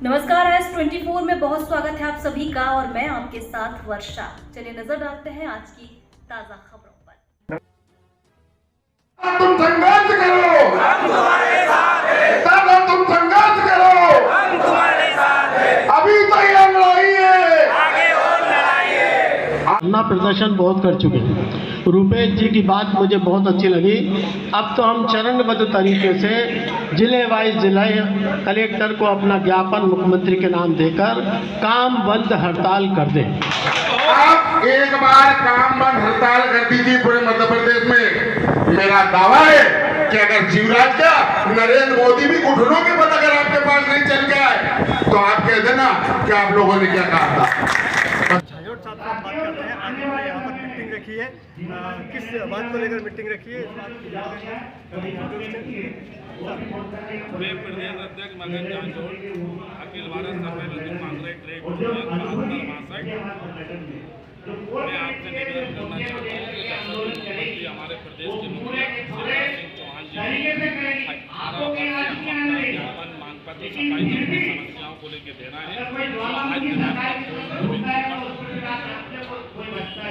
नमस्कार, S24 में बहुत स्वागत है आप सभी का और मैं आपके साथ वर्षा। चलिए नजर डालते हैं आज की ताजा खबरों पर। तुम संघर्ष करो, हम तुम्हारे साथ हैं। दादा तुम संघर्ष करो, हम तुम्हारे साथ हैं। अभी तो ये लड़ाई है, आगे और लड़ाई है। अपना प्रदर्शन बहुत कर चुके हैं। रुपेश जी की बात मुझे बहुत अच्छी लगी। अब तो हम चरणबद्ध तरीके से जिले वाइज जिला कलेक्टर को अपना ज्ञापन मुख्यमंत्री के नाम देकर काम बंद हड़ताल कर दें। आप एक बार काम बंद हड़ताल कर दीजिए पूरे मध्य प्रदेश में। मेरा दावा है कि अगर शिवराज का नरेंद्र मोदी भी घुटनों के बल अगर आपके पास नहीं चल गया है तो आप कह देना कि आप लोगों ने क्या कहा था। बात करते हैं। आज हमने यहाँ पर मीटिंग रखी है, किस बात को लेकर मीटिंग रखी है? मैं प्रदेश अध्यक्ष मगन जांजोड़ अखिल भारत सफल हिंदू कांग्रेस ट्रेड यूनियन 72 मैं आपसे निवेदन करना चाहता हूँ कि जैसा मुख्यमंत्री हमारे प्रदेश के मुखिया शिवराज सिंह चौहान जी 18 वर्ष से हम अपना ज्ञापन मांग पत्र सफाई की समस्याओं को लेकर देना है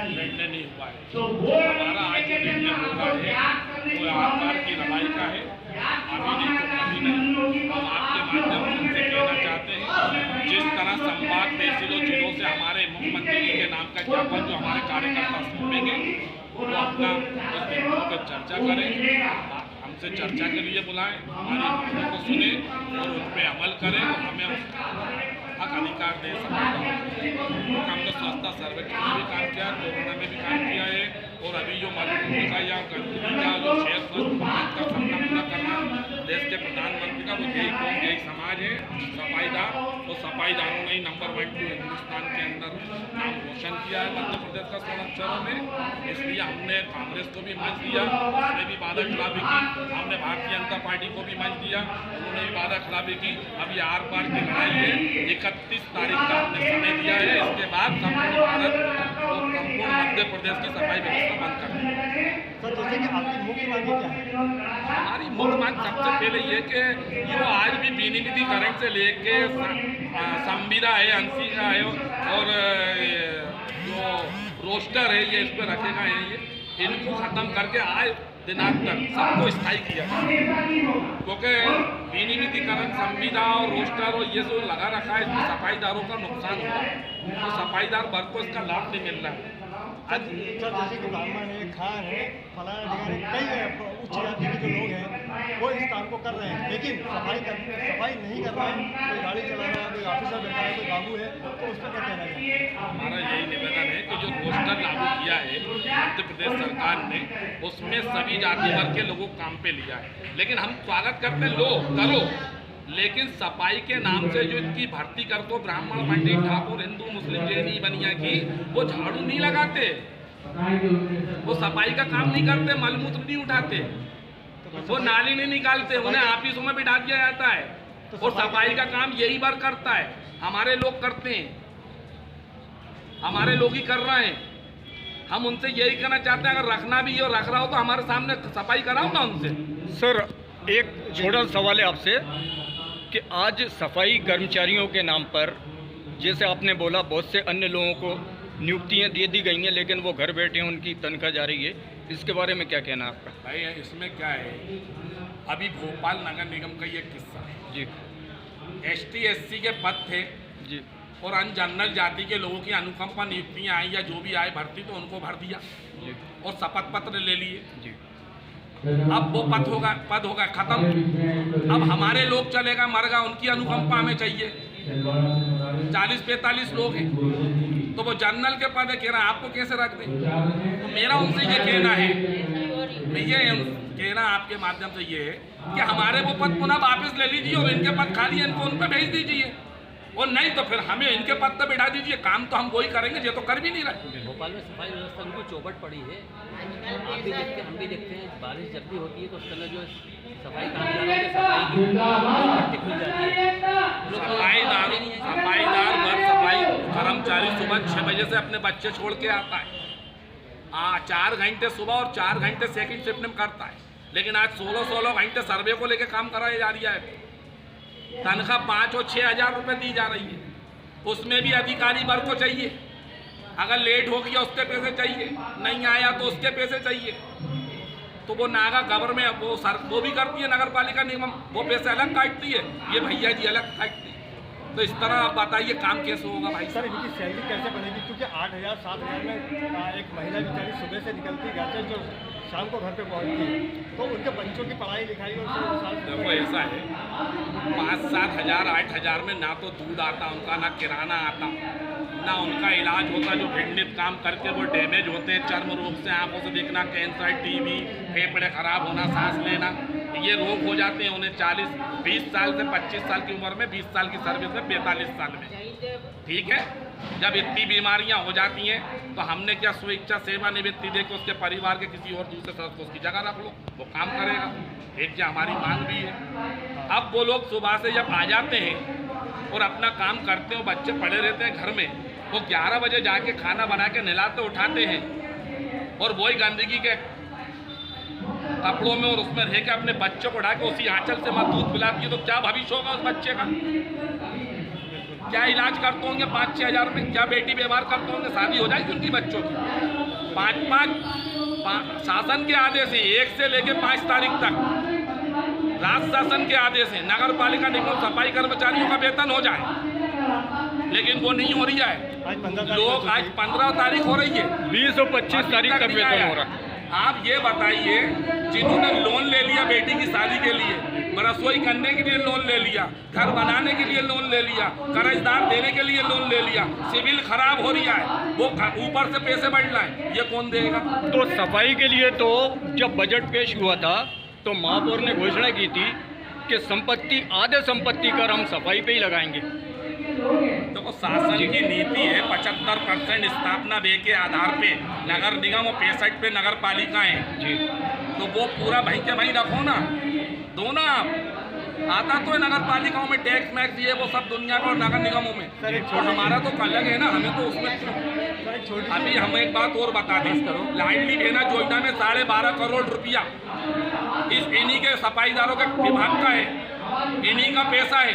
निर्णय नहीं हुआ है। हमारा आज जो निर्णय हुआ है वो आकार की लड़ाई का है, अभी नहीं तो कभी नहीं। हम आपके माध्यम से उनसे कहना चाहते हैं जिस तरह संवाद तहसीलों जिलों से हमारे मुख्यमंत्री जी के नाम का ज्ञापन जो हमारे कार्यकर्ता सौंपेंगे वो अपना उस बिंदुओं पर चर्चा करें, हमसे चर्चा के लिए बुलाएं, हमारी बातों को सुने और उन पर अमल करें और हमें उसका हक अधिकार दे सकें। हमने स्वच्छता सर्वेक्षण में भी काम किया, कोरोना में भी काम किया है और अभी जो मजबूती का या गंदगी का जो शेर स्वच्छ भारत का सपना पूरा करना देश के प्रधानमंत्री का वो यही कौम यही समाज है सफाईदार। तो सफाईदारों ने ही नंबर 1 2 हिंदुस्तान के अंदर नाम रोशन किया है मध्य प्रदेश का संरक्षणों में। इसलिए हमने कांग्रेस को भी मंच दिया, उसने भी वादा खिलाफी की, हमने भारतीय जनता पार्टी को भी मंच दिया, उन्होंने भी वादा खिलाफी की। अभी आर पार की लड़ाई है, 31 तारीख का हमने समय दिया है। इसके बाद संपूर्ण भारत और संपूर्ण मध्य प्रदेश की सफाई व्यवस्था बंद कर देंगे। सर, जैसे कि आपकी मुख्य मांग क्या है? हमारी मुख्य मांग सबसे पहले ये कि जो आज भी विनिधिकरण से लेके संविदा है, अंशिका है और जो रोस्टर है ये इस पर रखेगा है, ये इनको खत्म करके आज दिनांक तक सबको स्थायी किया क्योंकि विनिधिकरण संविदा और रोस्टर और ये जो लगा रखा है इसमें सफाईदारों का नुकसान हो रहा है, तो सफाईदार वर्ग को इसका लाभ नहीं मिल रहा है। सर, जैसे कि ब्राह्मण है, खान है, फलाना कई उच्च जाति के जो लोग हैं वो इस काम को कर रहे हैं, लेकिन सफाई नहीं कर रहे हैं। कोई गाड़ी चला रहा है, कोई ऑफिसर बैठा है, कोई बाबू है, तो उस पर क्या कहना चाहिए? हमारा यही निवेदन है कि जो रोस्टर लागू किया है मध्य प्रदेश सरकार ने उसमें सभी जाति वर्ग के लोगों को काम पे लिया है, लेकिन हम स्वागत करते हैं, लो करो, लेकिन सफाई के नाम से जो इनकी भर्ती करते ब्राह्मण पंडित ठाकुर हिंदू मुस्लिम जैनी बनिया की वो झाड़ू नहीं लगाते, वो सफाई का काम नहीं करते, मलमूत्र नहीं उठाते, वो नाली नहीं निकालते, उन्हें ऑफिसों में बिठा दिया जाता है और सफाई का काम यही बार करता है। हमारे लोग करते हैं, हमारे लोग ही कर रहे हैं। हम उनसे यही कहना चाहते हैं अगर रखना भी है और रख रहा हो तो हमारे सामने सफाई कराओ ना उनसे। सर, एक छोटा सवाल है आपसे कि आज सफाई कर्मचारियों के नाम पर जैसे आपने बोला बहुत से अन्य लोगों को नियुक्तियां दे दी गई हैं, लेकिन वो घर बैठे हैं, उनकी तनख्वाह जा रही है, इसके बारे में क्या कहना है आपका? भाई इसमें क्या है, अभी भोपाल नगर निगम का ये किस्सा है जी, ST SC के पद थे जी, और अन्य जनरल जाति के लोगों की अनुकंपा नियुक्तियां आई या जो भी आए भर्ती तो उनको भर दिया जी, और शपथ पत्र ले लिए। जी, अब वो पद होगा खत्म। अब हमारे लोग चलेगा मरगा, उनकी अनुकंपा हमें चाहिए। 40-45 लोग हैं तो वो जनरल के पद है, कह रहा है आपको कैसे रख दें? तो मेरा उनसे ये कहना है, मैं ये कहना आपके माध्यम से ये है कि हमारे वो पद पुनः वापस ले लीजिए और इनके पद खाली है इनको उन पर भेज दीजिए, और नहीं तो फिर हमें इनके पद पर बैठा दीजिए। काम तो हम वही करेंगे, ये तो कर भी नहीं रहे। भोपाल में सफाई व्यवस्था उनको चौपट पड़ी है, आप भी देखते हैं, हम भी देखते हैं, बारिश जब भी होती है तो उस समय जो सफाई कामगारों की सफाई खुल जाती है। सफाईदार वर्ग सफाई कर्मचारी सुबह 6 बजे से अपने बच्चे छोड़ के आता है, 4 घंटे सुबह और 4 घंटे सेकंड शिफ्ट में करता है, लेकिन आज 16 घंटे सर्वे को लेकर काम कराया जा रहा है। तनख्वाह 5 और 6 हज़ार रुपये दी जा रही है। उसमें भी अधिकारी वर्ग को चाहिए, अगर लेट हो गया उसके पैसे चाहिए, नहीं आया तो उसके पैसे चाहिए। तो वो नागा गवर्नमेंट वो भी करती है, नगर पालिका निगम वो पैसे अलग काटती है, ये भैया जी अलग काटती है। तो इस तरह आप बताइए काम कैसे होगा भाई? सर इनकी सैलरी कैसे बनेगी? क्योंकि 8,000 7,000 में एक महिला बेचारी सुबह से निकलती घर से जो शाम को घर पे पहुंचती, तो उनके बच्चों की पढ़ाई लिखाई और देखो ऐसा है, 5-7 हज़ार 8 हज़ार में ना तो दूध आता उनका, ना किराना आता, ना उनका इलाज होता, जो घिंडित काम करके वो डैमेज होते हैं, चर्म रोग से, आंखों से देखना, कैंसर, टीबी, फेफड़े खराब होना, सांस लेना, ये रोग हो जाते हैं उन्हें 20 साल से 25 साल की उम्र में, 20 साल की सर्विस में, 45 साल में। ठीक है, जब इतनी बीमारियां हो जाती हैं तो हमने क्या स्वेच्छा सेवानिवृत्ति दे के उसके परिवार के किसी और दूसरे सदस्य को उसकी जगह रख लो, वो काम करेगा। एक क्या हमारी मांग भी है। अब वो लोग सुबह से जब आ जाते हैं और अपना काम करते हैं, बच्चे पड़े रहते हैं घर में, वो 11 बजे जाके खाना बना के नहलाते उठाते हैं और वही गंदगी के कपड़ों में और उसमें रह के अपने बच्चों को उठा के उसी आंचल से मत दूध पिलाती है, तो क्या भविष्य होगा उस बच्चे का? क्या इलाज करते होंगे 5-6 हज़ार में? क्या बेटी बीमार करते होंगे? शादी हो जाएगी उनकी बच्चों की? 5 शासन के आदेश है 1 से लेके 5 तारीख तक, राज्य शासन के आदेश है नगर पालिका निगम सफाई कर्मचारियों का वेतन हो जाए, लेकिन वो नहीं हो रही है। लोग आज 15 तारीख हो रही है, 20 और 25 तारीख तक वेतन हो रहा है। आप ये बताइए, जिन्होंने लोन ले लिया बेटी की शादी के लिए, रसोई करने के लिए लोन ले लिया, घर बनाने के लिए लोन ले लिया, कर्जदार देने के लिए लोन ले लिया, सिविल खराब हो रही है, वो ऊपर से पैसे बढ़ रहे हैं, ये कौन देगा? तो सफाई के लिए तो जब बजट पेश हुआ था तो महापौर ने घोषणा की थी कि संपत्ति, आधे संपत्ति कर हम सफाई पे ही लगाएंगे। तो शासन की नीति है 75% स्थापना व्यय के आधार पे नगर निगम और 65 पे नगर पालिकाएं जी, तो वो पूरा भाई के भाई रखो ना, दो ना। आता तो है नगर पालिकाओं में टैक्स मैक्स ये वो सब दुनिया का, और नगर निगमों में तो हमारा तो अलग है ना, हमें तो उसमें। अभी हम एक बात और बता दें, लाडली बहना योजना में 12.5 करोड़ रुपया इन्हीं के सफाईदारों के विभाग का है, इन्हीं का पैसा है,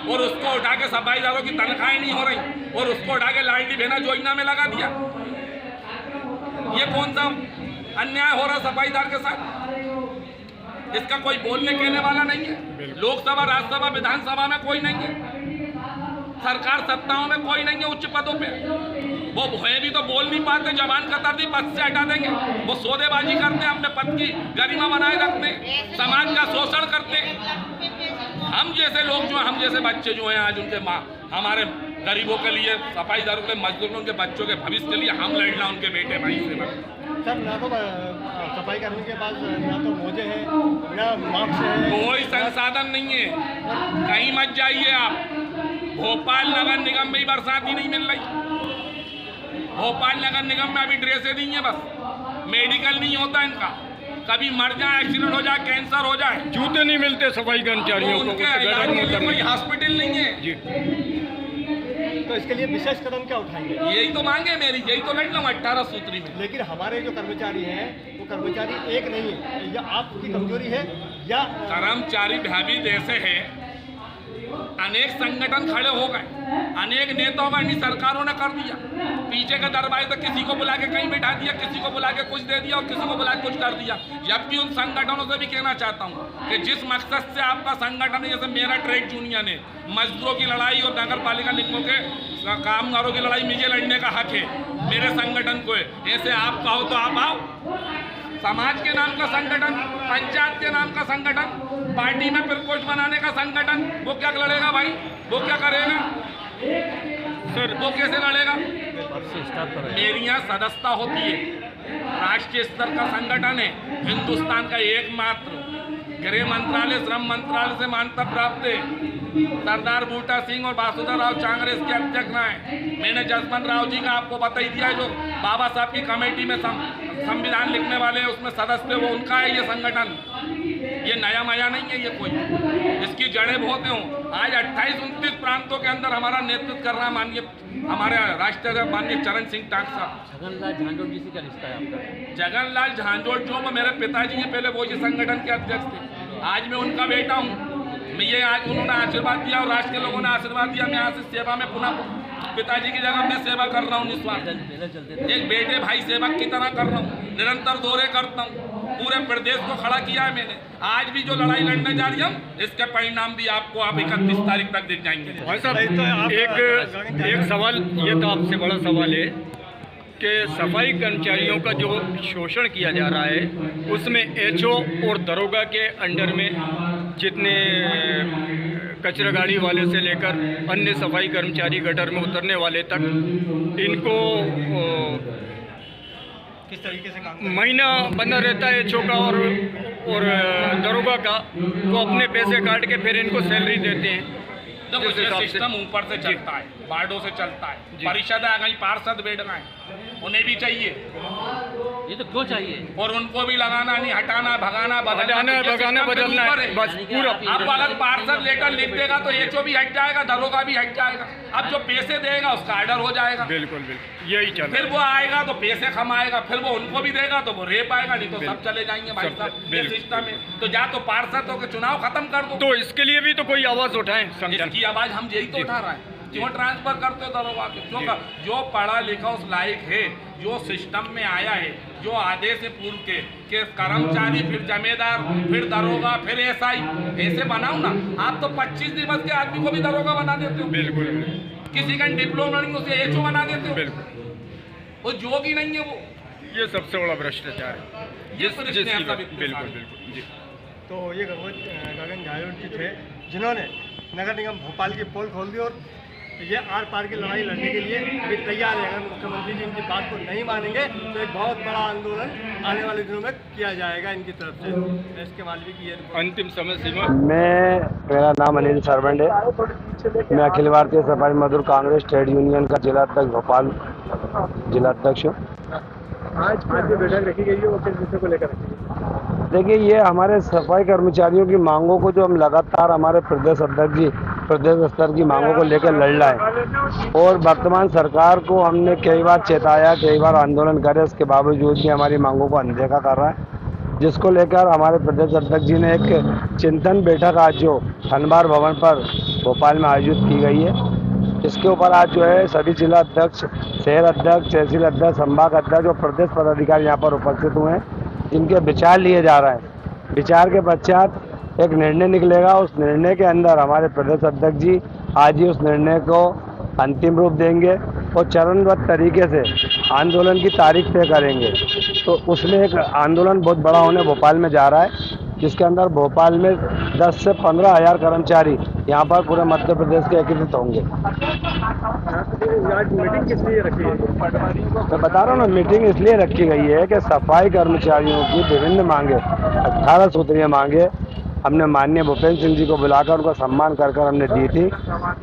और उसको उठा के सफाईदारों की तनख्वाहें नहीं हो रही और उसको उठा के लाडली बहना योजना में लगा दिया। ये कौन सा अन्याय हो रहा सफाईदार के साथ? इसका कोई बोलने कहने वाला नहीं है। लोकसभा, राज्यसभा, विधानसभा में कोई नहीं है, सरकार सत्ताओं में कोई नहीं है, उच्च पदों पे वो भय भी तो बोल नहीं पाते, जबान कतर दी पद से हटा देंगे। वो सौदेबाजी करते हैं, अपने पद की गरिमा बनाए रखते हैं, समाज का शोषण करते हैं। हम जैसे लोग जो, हम जैसे बच्चे जो हैं आज, उनके माँ, हमारे गरीबों के लिए, सफाईदारों के लिए, मजदूरों के बच्चों के भविष्य के लिए हम लड़ना, उनके बेटे भाई से। सर ना तो सफाई कर्मी के पास ना तो मोजे हैं, ना मास्क है, कोई संसाधन नहीं है। कहीं मत जाइए आप, भोपाल नगर निगम में ही बरसाती नहीं मिल रही। भोपाल नगर निगम में अभी ड्रेसें दी हैं, बस मेडिकल नहीं होता इनका, कभी मर जाए, एक्सीडेंट हो जाए, कैंसर हो जाए, जूते नहीं मिलते सफाई कर्मचारियों को, कोई हॉस्पिटल नहीं है जी। तो इसके लिए विशेष कदम क्या उठाएंगे? यही तो मांगे मेरी, यही तो लड़ लूँ 18 सूत्री में। लेकिन हमारे जो कर्मचारी हैं वो कर्मचारी एक नहीं है, या आपकी कमजोरी है या कर्मचारी भाभी जैसे है, अनेक संगठन खड़े हो गए, अनेक नेताओं का इन सरकारों ने कर दिया, पीछे के दरवाजे तक किसी को बुला के कहीं बैठा दिया, किसी को बुला के कुछ दे दिया और किसी को बुला के कुछ कर दिया। जबकि उन संगठनों से भी कहना चाहता हूँ कि जिस मकसद से आपका संगठन है, जैसे मेरा ट्रेड यूनियन है, मजदूरों की लड़ाई और नगर पालिका निगमों के कामगारों की लड़ाई मुझे लड़ने का हक है, मेरे संगठन को है। ऐसे आप कहो तो आप आओ, समाज के नाम का संगठन, पंचायत के नाम का संगठन, पार्टी में प्रकोष्ठ बनाने का संगठन, वो क्या लड़ेगा भाई? वो क्या करेगा सर? वो कैसे लड़ेगा? मेरी यहाँ सदस्यता होती है, राष्ट्रीय स्तर का संगठन है, हिंदुस्तान का एकमात्र, गृह मंत्रालय, श्रम मंत्रालय से मान्यता प्राप्त है। सरदार बूटा सिंह और वासुदेव राव चांगरे इसके अध्यक्ष रहे। मैंने जसवंत राव जी का आपको बता ही दिया है, जो बाबा साहब की कमेटी में संविधान लिखने वाले हैं, उसमें सदस्य, वो उनका है ये संगठन। ये नया माया नहीं है, ये कोई, इसकी जड़ें बहुत हों। आज 28-29 प्रांतों के अंदर हमारा नेतृत्व कर रहा माननीय हमारे राष्ट्रीय माननीय चरण सिंह टाक साहब। छगनलाल झांझोड़ जी से क्या रिश्ता है आपका? छगनलाल झांझोड़ जो मेरे पिताजी के पहले वो जी संगठन के अध्यक्ष थे, आज मैं उनका बेटा हूँ। मैं ये आज उन्होंने आशीर्वाद दिया और राष्ट्र के लोगों ने आशीर्वाद दिया। मैं यहाँ से सेवा में पुनः पिताजी की जगह मैं सेवा कर रहा हूँ निस्वार्थ, एक बेटे भाई सेवक की तरह कर रहा हूँ, निरंतर दौरे करता हूँ, पूरे प्रदेश को खड़ा किया है मैंने। आज भी जो लड़ाई लड़ने जा रही हम, इसके परिणाम भी आपको आप 31 तारीख तक दिख जाएंगे। भाई साहब एक सवाल ये तो आपसे बड़ा सवाल है कि सफाई कर्मचारियों का जो शोषण किया जा रहा है उसमें एचओ और दरोगा के अंडर में जितने कचरा गाड़ी वाले से लेकर अन्य सफाई कर्मचारी गटर में उतरने वाले तक इनको किस तरीके से काम महीना बंदा रहता है एचओ का और दरोगा का, तो अपने पैसे काट के फिर इनको सैलरी देते हैं। देखो ये सिस्टम ऊपर से चलता है, वार्डों से चलता है, परिषद आ गई, पार्षद बैठ गए, उन्हें भी चाहिए, ये तो क्यों चाहिए? और उनको भी लगाना नहीं, हटाना, भगाना, भगाना बदलना है, बस पूरा। अब अगर पार्षद लेटर लिख देगा तो एचओ भी हट जाएगा, दरोगा भी हट जाएगा। अब जो पैसे देगा उसका ऑर्डर हो जाएगा। बिल्कुल बिल्कुल यही चल। फिर वो आएगा तो पैसे कमाएगा, फिर वो उनको भी देगा तो वो रेप आएगा, नहीं तो सब चले जाएंगे भाई साहब ये सिस्टम है। तो जा तो पार्षदों के चुनाव खत्म कर दो। तो इसके लिए भी तो कोई आवाज उठाएं, इसकी आवाज हम यही तो उठा रहे हैं। क्यों ट्रांसफर करते हो दरोगा के? जो पढ़ा लिखा उस लायक है, जो सिस्टम में आया है, जो आदेश है पूर्व के कर्मचारी, फिर जमींदार, फिर दरोगा, फिर एसआई, ऐसे बनाओ ना। आप तो 25 दिवस के आदमी को भी दरोगा बना देते हो। बिल्कुल। किसी का डिप्लोमा नहीं उसे एचओ बना देते हो। बिल्कुल। वो जोगी नहीं है वो। ये सबसे बड़ा भ्रष्टाचार है। बिल्कुल जी। तो ये गगन झायोर जी थे जिन्होंने नगर निगम भोपाल की पोल खोल दी और ये आर पार की लड़ाई लड़ने के लिए अभी तैयार है। अगर मुख्यमंत्री जी इनकी बात को नहीं मानेंगे तो एक बहुत बड़ा आंदोलन आने वाले दिनों में किया जाएगा इनकी तरफ से। इसके मालवी की ये अंतिम समय सीमा। मेरा नाम अनिल सरवंड है। मैं अखिल भारतीय सफाई मजदूर कांग्रेस ट्रेड यूनियन का जिला अध्यक्ष भोपाल जिला अध्यक्ष हूँ। आज जो बैठक रखी गई है वो किस विषय को लेकर रखी गई? देखिए, ये हमारे सफाई कर्मचारियों की मांगों को जो हम लगातार हमारे प्रदेश अध्यक्ष जी प्रदेश स्तर की मांगों को लेकर लड़ रहा है और वर्तमान सरकार को हमने कई बार चेताया, कई बार आंदोलन करे, इसके बावजूद भी हमारी मांगों को अनदेखा कर रहा है, जिसको लेकर हमारे प्रदेश अध्यक्ष जी ने एक चिंतन बैठक आज जो धनबार भवन पर भोपाल में आयोजित की गई है, इसके ऊपर आज जो है सभी जिला अध्यक्ष, शहर अध्यक्ष, तहसील अध्यक्ष, संभाग अध्यक्ष और प्रदेश पदाधिकारी यहाँ पर उपस्थित हुए हैं, जिनके विचार लिए जा रहे हैं। विचार के पश्चात एक निर्णय निकलेगा। उस निर्णय के अंदर हमारे प्रदेश अध्यक्ष जी आज ही उस निर्णय को अंतिम रूप देंगे और चरणबद्ध तरीके से आंदोलन की तारीख तय करेंगे। तो उसमें एक आंदोलन बहुत बड़ा होने भोपाल में जा रहा है, जिसके अंदर भोपाल में 10 से 15 हज़ार कर्मचारी यहाँ पर पूरे मध्य प्रदेश के एकत्रित होंगे। आज मीटिंग किस लिए रखी है? मैं बता रहा हूँ ना, मीटिंग इसलिए रखी गई है कि सफाई कर्मचारियों की विभिन्न मांगे, 18 सूत्रीय मांगे हमने माननीय भूपेंद्र सिंह जी को बुलाकर उनका सम्मान कर हमने दी थी।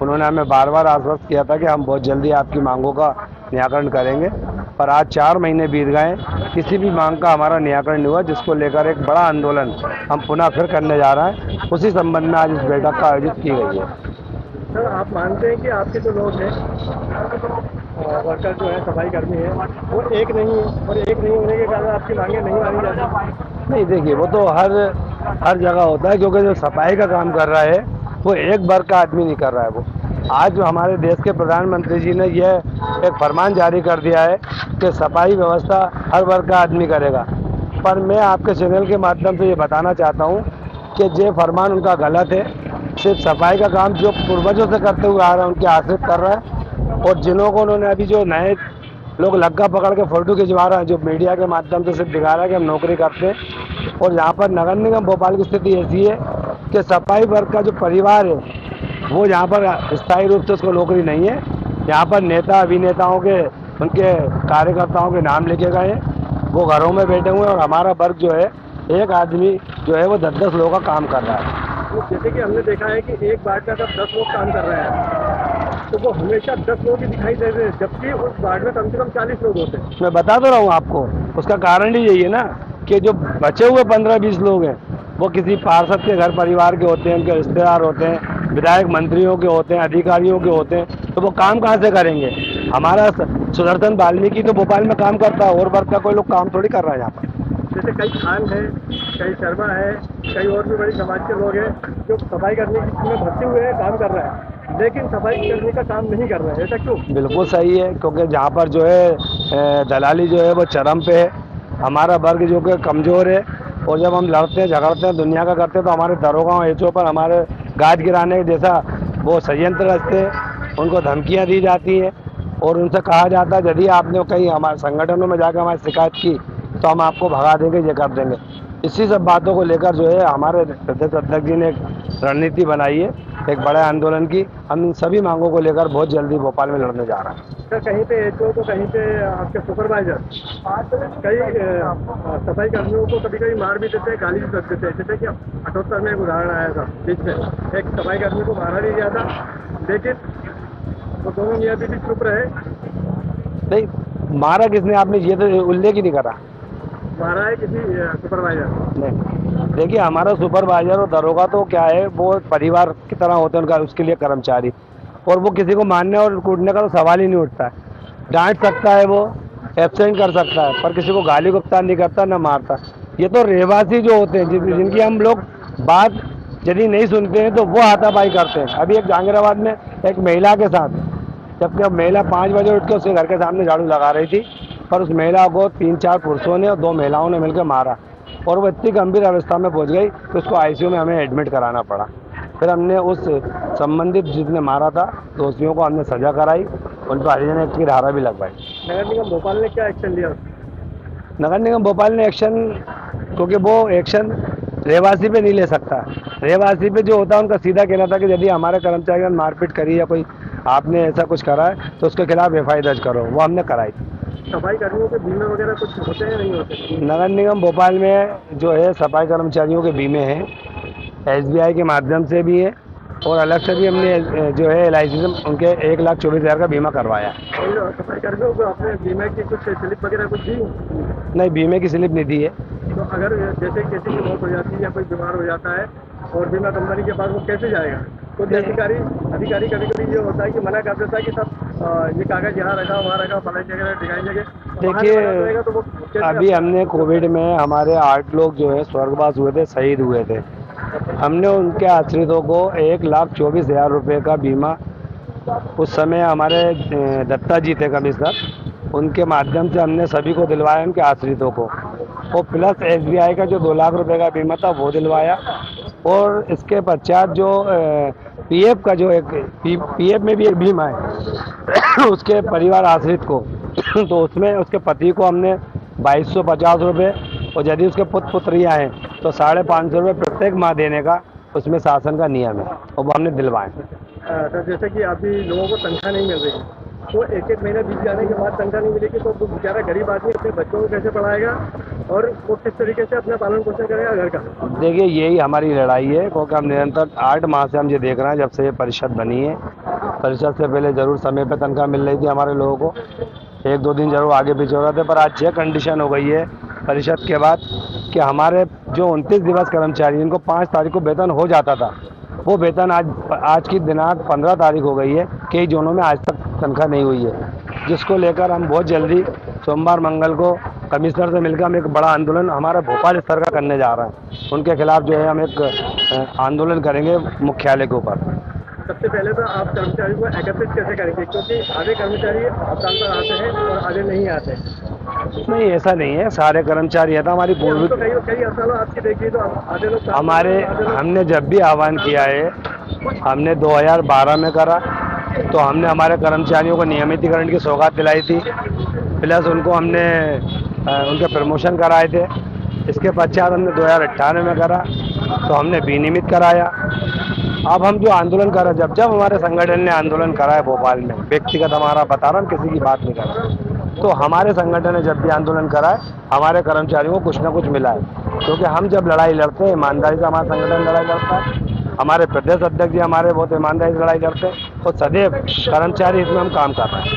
उन्होंने हमें बार बार आश्वस्त किया था कि हम बहुत जल्दी आपकी मांगों का निराकरण करेंगे, पर आज 4 महीने बीत गए, किसी भी मांग का हमारा निराकरण नहीं हुआ, जिसको लेकर एक बड़ा आंदोलन हम पुनः फिर करने जा रहे हैं। उसी संबंध में आज इस बैठक का आयोजित की गई है। सर, आप मानते हैं कि आपके जो लोग हैं वर्कर जो है सफाई कर्मी है वो एक नहीं है और एक नहीं होने के कारण आपकी मांगे नहीं मानी जाती? नहीं, देखिए, वो तो हर जगह होता है, क्योंकि जो सफाई का काम कर रहा है वो एक वर्ग का आदमी नहीं कर रहा है। वो आज जो हमारे देश के प्रधानमंत्री जी ने यह एक फरमान जारी कर दिया है कि सफाई व्यवस्था हर वर्ग का आदमी करेगा, पर मैं आपके चैनल के माध्यम से ये बताना चाहता हूँ कि ये फरमान उनका गलत है। सिर्फ सफाई का काम जो पूर्वजों से करते हुए आ रहा है उनके आश्रित कर रहा है, और जिन्हों को उन्होंने अभी जो नए लोग लग्गा पकड़ के फोटो खिंचवा रहे हैं, जो मीडिया के माध्यम से सिर्फ दिखा रहा है कि हम नौकरी करते हैं, और यहाँ पर नगर निगम भोपाल की स्थिति ऐसी है कि सफाई वर्ग का जो परिवार है वो यहाँ पर स्थायी रूप से उसको नौकरी नहीं है। यहाँ पर नेता अभिनेताओं के, उनके कार्यकर्ताओं के नाम लिखे गए हैं, वो घरों में बैठे हुए हैं, और हमारा वर्ग जो है एक आदमी जो है वो 10-10 लोगों का काम कर रहा है। जैसे कि हमने देखा है कि एक वार्ड का जब 10 लोग काम कर रहे हैं तो वो हमेशा 10 लोग ही दिखाई दे रहे हैं, जबकि उस वार्ड में कम से कम 40 लोग होते हैं। मैं बता तो रहा हूँ आपको, उसका कारण ही यही है ना कि जो बचे हुए 15-20 लोग हैं वो किसी पार्षद के घर परिवार के होते हैं, उनके रिश्तेदार होते हैं, विधायक मंत्रियों के होते हैं, अधिकारियों के होते हैं, तो वो काम कहाँ से करेंगे? हमारा सुदर्शन वाल्मीकि तो भोपाल में काम करता है, और वर्ग का कोई लोग काम थोड़ी कर रहा है यहाँ पर। जैसे कई खान है कई शर्मा है, कई और भी बड़ी समाज के लोग हैं जो सफाई करने में भर्ती हुए हैं, काम कर रहे हैं, लेकिन सफाई करने का काम नहीं कर रहे हैं। ऐसा क्यों? बिल्कुल सही है, क्योंकि जहाँ पर जो है दलाली जो है वो चरम पे है। हमारा वर्ग जो कि कमज़ोर है, और जब हम लड़ते हैं झगड़ते हैं दुनिया का करते हैं तो हमारे दरोगा और एचओ पर हमारे गाज गिराने जैसा वो षड्यंत्र रचते हैं, उनको धमकियाँ दी जाती हैं और उनसे कहा जाता है यदि आपने कहीं हमारे संगठनों में जाकर हमारी शिकायत की तो हम आपको भगा देंगे, ये कर देंगे। इसी सब बातों को लेकर जो है हमारे प्रदेश अध्यक्ष जी ने एक रणनीति बनाई है, एक बड़े आंदोलन की। हम इन सभी मांगों को लेकर बहुत जल्दी भोपाल में लड़ने जा रहे हैं। सर, कहीं पे एचओ को, कहीं पे आपके सुपरवाइजर, कई सफाई कर्मियों को कभी कभी मार भी देते हैं, गाली भी कर देते हैं। जैसे कि 78 में एक उदाहरण आया था, बीच में एक सफाई कर्मी को मारा नहीं गया था, लेकिन वो दोनों मियाँ बीवी चुप रहे। नहीं, मारा किसने? आपने ये तो उल्लेख ही नहीं करा। मारा है किसी सुपरवाइजर नहीं, देखिए हमारा सुपरवाइजर और दरोगा तो क्या है, वो परिवार की तरह होते हैं उनका, उसके लिए कर्मचारी, और वो किसी को मारने और कूटने का तो सवाल ही नहीं उठता है। डांट सकता है, वो एब्सेंट कर सकता है, पर किसी को गाली गुप्तान नहीं करता, ना मारता। ये तो रहवासी जो होते हैं जिनकी हम लोग बात यदि नहीं सुनते हैं तो वो हाथापाई करते हैं। अभी एक जहांगीराबाद में एक महिला के साथ, जबकि महिला 5 बजे उठ के उसके घर के सामने झाड़ू लगा रही थी, पर उस महिला को 3-4 पुरुषों ने और 2 महिलाओं ने मिलकर मारा, और वो इतनी गंभीर अवस्था में पहुंच गई कि उसको आईसीयू में हमें एडमिट कराना पड़ा। फिर हमने उस संबंधित जिसने मारा था दोषियों को हमने सजा कराई, उन पर हरिजन एक्ट की धारा भी लगवाई। नगर निगम भोपाल ने क्या एक्शन लिया? नगर निगम भोपाल ने एक्शन, क्योंकि वो एक्शन रहवासी पे नहीं ले सकता। रहवासी पे जो होता है उनका सीधा कहना था कि यदि हमारे कर्मचारी ने मारपीट करी या कोई आपने ऐसा कुछ करा है तो उसके खिलाफ एफआईआर दर्ज करो, वो हमने कराई। सफाई कर्मियों के बीमे वगैरह कुछ होते हैं, नहीं होते? नगर निगम भोपाल में जो है सफाई कर्मचारियों के बीमे हैं, एसबीआई के माध्यम से भी है और अलग से भी हमने जो है LIC से उनके 1,24,000 का बीमा करवाया। और सफाई कर्मियों को आपने बीमे की कुछ स्लिप वगैरह कुछ दी? नहीं, बीमे की स्लिप नहीं दी है। तो अगर जैसे किसी की मौत हो जाती है या कोई बीमार हो जाता है और बीमा कंपनी के पास वो कैसे जाएगा? तो अधिकारी कभी कभी ये होता है कि मना कर देता है कि सब ये कागज यहाँ रखा, वहाँ रखा, फलाई जगह दिखाई जगह। देखिए, तो अभी हमने कोविड में हमारे 8 लोग जो है स्वर्गवास हुए थे, शहीद हुए थे। हमने उनके आश्रितों को 1,24,000 रुपये का बीमा, उस समय हमारे दत्ता जी थे कमिश्नर, उनके माध्यम से हमने सभी को दिलवाया, उनके आश्रितों को, और प्लस SBI का जो 2 लाख रुपए का बीमा था वो दिलवाया। और इसके पश्चात जो PF का जो एक PF में भी एक बीमा है उसके परिवार आश्रित को, तो उसमें उसके पति को हमने 2,250 रुपये, और यदि उसके पुत्र पुत्रियाँ हैं तो 550 रुपये प्रत्येक माह देने का उसमें शासन का नियम है, और वो हमने दिलवाए। तो जैसे कि अभी लोगों को तनख्वाह नहीं मिल रही, तो एक महीना बीत जाने के बाद तनख्वाह नहीं मिलेगी तो बेचारा गरीब आदमी अपने बच्चों को कैसे पढ़ाएगा और वो किस तरीके से अपना पालन पोषण करेगा घर का? देखिए, यही हमारी लड़ाई है, क्योंकि हम निरंतर 8 माह से हम ये देख रहे हैं जब से ये परिषद बनी है। परिषद से पहले जरूर समय पर तनख्वाह मिल रही थी हमारे लोगों को, 1-2 दिन जरूर आगे पीछे हो रहे थे, पर आज यह कंडीशन हो गई है परिषद के बाद कि हमारे जो 29 दिवस कर्मचारी जिनको 5 तारीख को वेतन हो जाता था, वो वेतन आज की दिनांक 15 तारीख हो गई है। कई जोनों में आज तक तनख्वाह नहीं हुई है, जिसको लेकर हम बहुत जल्दी सोमवार मंगल को कमिश्नर से मिलकर हम एक बड़ा आंदोलन हमारा भोपाल स्तर का करने जा रहे हैं। उनके खिलाफ जो है हम एक आंदोलन करेंगे मुख्यालय के ऊपर। सबसे पहले तो आप कर्मचारी को एकत्रित कैसे करेंगे, क्योंकि आधे कर्मचारी हड़ताल पर आते हैं और आधे नहीं आते? नहीं, ऐसा नहीं है, सारे कर्मचारी आता हमारी पूर्व तो कई हड़तालों आपकी देखिए तो आधे लोग हमारे, हमने जब भी आह्वान किया है, हमने 2012 में करा तो हमने हमारे कर्मचारियों को नियमितीकरण की सौगात दिलाई थी, प्लस उनको हमने उनके प्रमोशन कराए थे। इसके पश्चात हमने 2018 में करा तो हमने विनियमित कराया। अब हम जो आंदोलन कर रहे हैं, जब हमारे संगठन ने आंदोलन करा है भोपाल में, व्यक्तिगत हमारा बता रहा हूँ, किसी की बात नहीं कर रहा, तो हमारे संगठन ने जब भी आंदोलन करा है हमारे कर्मचारियों को कुछ ना कुछ मिला है, क्योंकि हम जब लड़ाई लड़ते हैं ईमानदारी से हमारा संगठन लड़ाई लड़ता है। हमारे प्रदेश अध्यक्ष जी हमारे बहुत ईमानदारी से लड़ाई लड़ते हैं और सदैव कर्मचारी इसमें हम काम कर रहे हैं।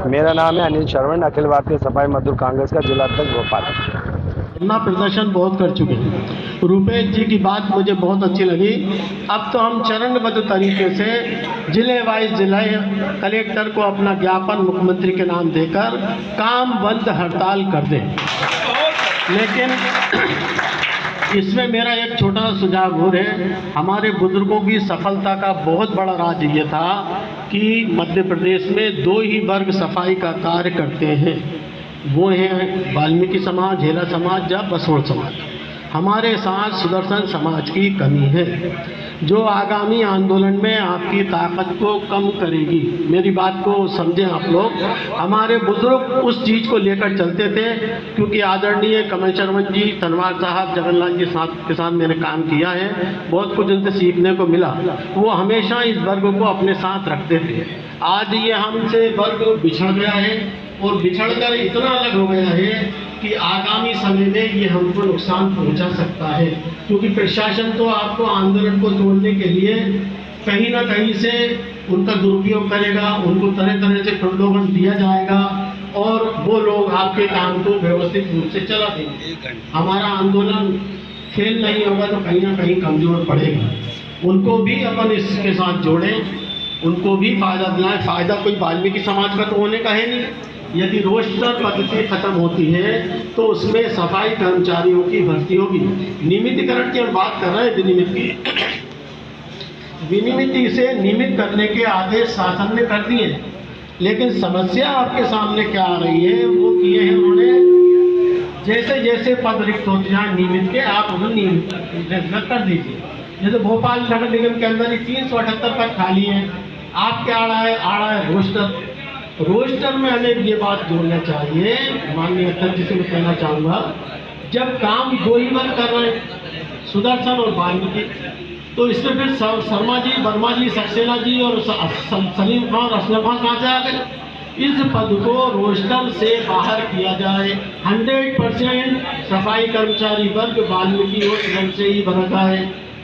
मेरा नाम है अनिल श्रवण, अखिल भारतीय सफाई मजदूर कांग्रेस का जिला अध्यक्ष भोपाल। अपना प्रदर्शन बहुत कर चुके हैं। रुपेश जी की बात मुझे बहुत अच्छी लगी। अब तो हम चरणबद्ध तरीके से जिले वाइज जिला कलेक्टर को अपना ज्ञापन मुख्यमंत्री के नाम देकर काम बंद हड़ताल कर दें। लेकिन इसमें मेरा एक छोटा सा सुझाव और है। हमारे बुजुर्गों की सफलता का बहुत बड़ा राज ये था कि मध्य प्रदेश में 2 ही वर्ग सफाई का कार्य करते हैं, वो हैं वाल्मीकि समाज, हेला समाज या बसोड़ समाज। हमारे साथ सुदर्शन समाज की कमी है, जो आगामी आंदोलन में आपकी ताकत को कम करेगी। मेरी बात को समझें आप लोग। हमारे बुजुर्ग उस चीज़ को लेकर चलते थे, क्योंकि आदरणीय कमल शर्मा जी, तनवार साहब, जगन्नाथ जी के साथ मैंने काम किया है, बहुत कुछ उनसे सीखने को मिला। वो हमेशा इस वर्ग को अपने साथ रखते थे। आज ये हमसे वर्ग बिछड़ गया है और बिछड़कर इतना अलग हो गया है कि आगामी समय में ये हमको नुकसान पहुंचा सकता है, क्योंकि प्रशासन तो आपको आंदोलन को तोड़ने के लिए कहीं ना कहीं से उनका दुरुपयोग करेगा, उनको तरह तरह से प्रलोभन दिया जाएगा और वो लोग आपके काम को व्यवस्थित रूप से चला देंगे। हमारा आंदोलन फेल नहीं होगा तो कहीं ना कहीं कमजोर पड़ेगा। उनको भी अपन इसके साथ जोड़ें, उनको भी फायदा दिलाएं। फायदा कोई वाल्मीकि समाज का तो होने का है नहीं। यदि रोस्टर पद्धति खत्म होती है तो उसमें सफाई कर्मचारियों की भर्ती होगी। नियमितीकरण की हम बात कर रहे हैं, विनियमित की। विनियमित से नियमित करने के आदेश शासन ने कर दिए, लेकिन समस्या आपके सामने क्या आ रही है, वो किए हैं उन्होंने जैसे जैसे पद रिक्त होते जाए नियमित के, आप उन्हें नियमित कर दीजिए। जैसे भोपाल नगर निगम के अंदर ही 378 पद खाली हैं। आप क्या आ रहा है रोस्टर। रोस्टर में हमें ये बात जोड़ना चाहिए, माननीय अध्यक्ष जी से मैं कहना चाहूँगा, जब काम 2 ही वर्ग कर रहे हैं, सुदर्शन और वाल्मीकि, तो इसमें फिर शर्मा जी, वर्मा जी, सक्सेना जी और सलीम खान और असलम खान कहाँ से आ गए। इस पद को रोस्टर से बाहर किया जाए। 100% सफाई कर्मचारी वर्ग वाल्मीकि और सुदर्शन से ही भरा है।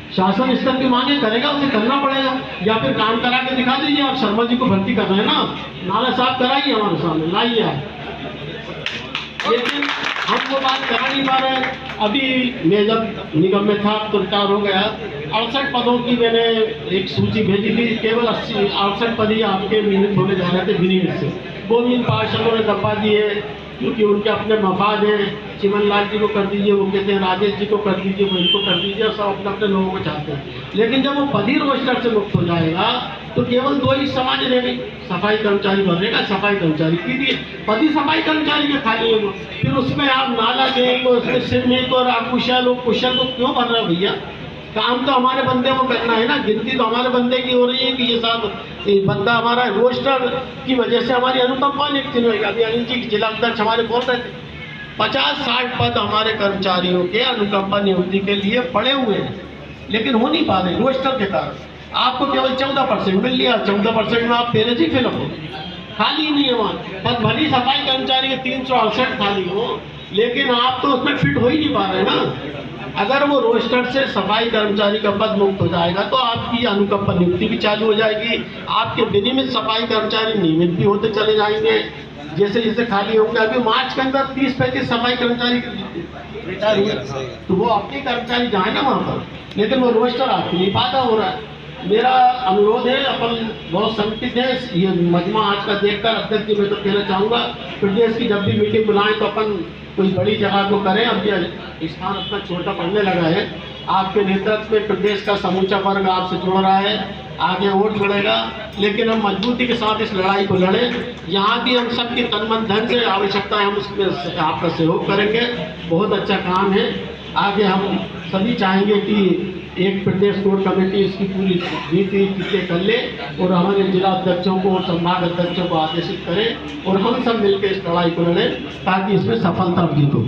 शासन स्तर की मांगे करेगा, उसे करना पड़ेगा, या फिर काम करा के दिखा दीजिए। आप शर्मा जी को भर्ती कर रहे हैं ना, नाला साफ कराइए, हमारे सामने लाइए आप। लेकिन हम वो बात करा नहीं पा रहे। अभी मैं जब निगम में था तो रिटायर हो गया, 68 पदों की मैंने एक सूची भेजी थी। केवल 68 पद ही आपके नियमित होने जा रहे थे विनियमित से। गोविंद पार्षदों ने दबा दिए, क्योंकि उनके अपने मफाद हैं। चिमन लाल जी को कर दीजिए, वो कहते हैं राजेश जी को कर दीजिए, वो इनको कर दीजिए, सब अपने अपने लोगों को चाहते हैं। लेकिन जब वो पद ही रोस्टर से मुक्त हो जाएगा तो केवल 2 ही समाज रहेंगे, सफाई कर्मचारी बनेगा, सफाई कर्मचारी कीजिए। पद ही सफाई कर्मचारी के खाली है वो, फिर उसमें आप नाला देंगे, उसमें श्रमिक और आप कुशल को क्यों भर रहे हो भैया। काम तो हमारे बंदे को करना है ना, गिनती तो हमारे बंदे की हो रही है कि ये साहब बंदा हमारा रोस्टर की वजह से हमारी अनुकंपा नियुक्ति नहीं होगी। अभी अनिल जी जिला अध्यक्ष हमारे बोल रहे थे 50-60 पद हमारे कर्मचारियों के अनुकंपा नियुक्ति के लिए पड़े हुए हैं, लेकिन हो नहीं पा रहे रोस्टर के कारण। आपको केवल 14% मिल लिया, 14% में आप पहले से फिलअप हो, खाली नहीं है वहाँ पद। भली सफाई कर्मचारी के 368 खाली हो, लेकिन आप तो उसमें फिट हो ही नहीं पा रहे ना। अगर वो रोस्टर से सफाई कर्मचारी का पद मुक्त हो जाएगा तो आपकी अनुकंपा नियुक्ति भी चालू हो जाएगी। आपके विनियमित सफाई कर्मचारी नियमित भी होते चले जाएंगे जैसे जैसे खाली होंगे। अभी मार्च के अंदर 30-35 सफाई कर्मचारी रिटायर हुए, तो वो अपने कर्मचारी जाए ना वहाँ पर, लेकिन वो रोस्टर आपको नहीं पाता हो रहा है। मेरा अनुरोध है, अपन बहुत संकटित है ये मजमा आज का देखकर। अध्यक्ष जी मैं तो कहना चाहूँगा, प्रदेश की जब भी मीटिंग बुलाएं तो अपन कोई बड़ी जगह को करें। अब ये स्थान अपना छोटा पड़ने लगा है। आपके नेतृत्व में प्रदेश का समूचा वर्ग आपसे जुड़ रहा है, आगे और जुड़ेगा, लेकिन हम मजबूती के साथ इस लड़ाई को लड़ें। यहाँ भी हम सबकी तन मन धन से आवश्यकता है, हम उसमें आपका सहयोग करेंगे। बहुत अच्छा काम है। आगे हम सभी चाहेंगे कि एक प्रदेश कोर कमेटी इसकी पूरी नीति कर ले और हमारे जिला अध्यक्षों को और संभाग अध्यक्षों को आदेशित करें और हम सब मिलकर इस लड़ाई को लड़ें ताकि इसमें सफलता अर्जित हो।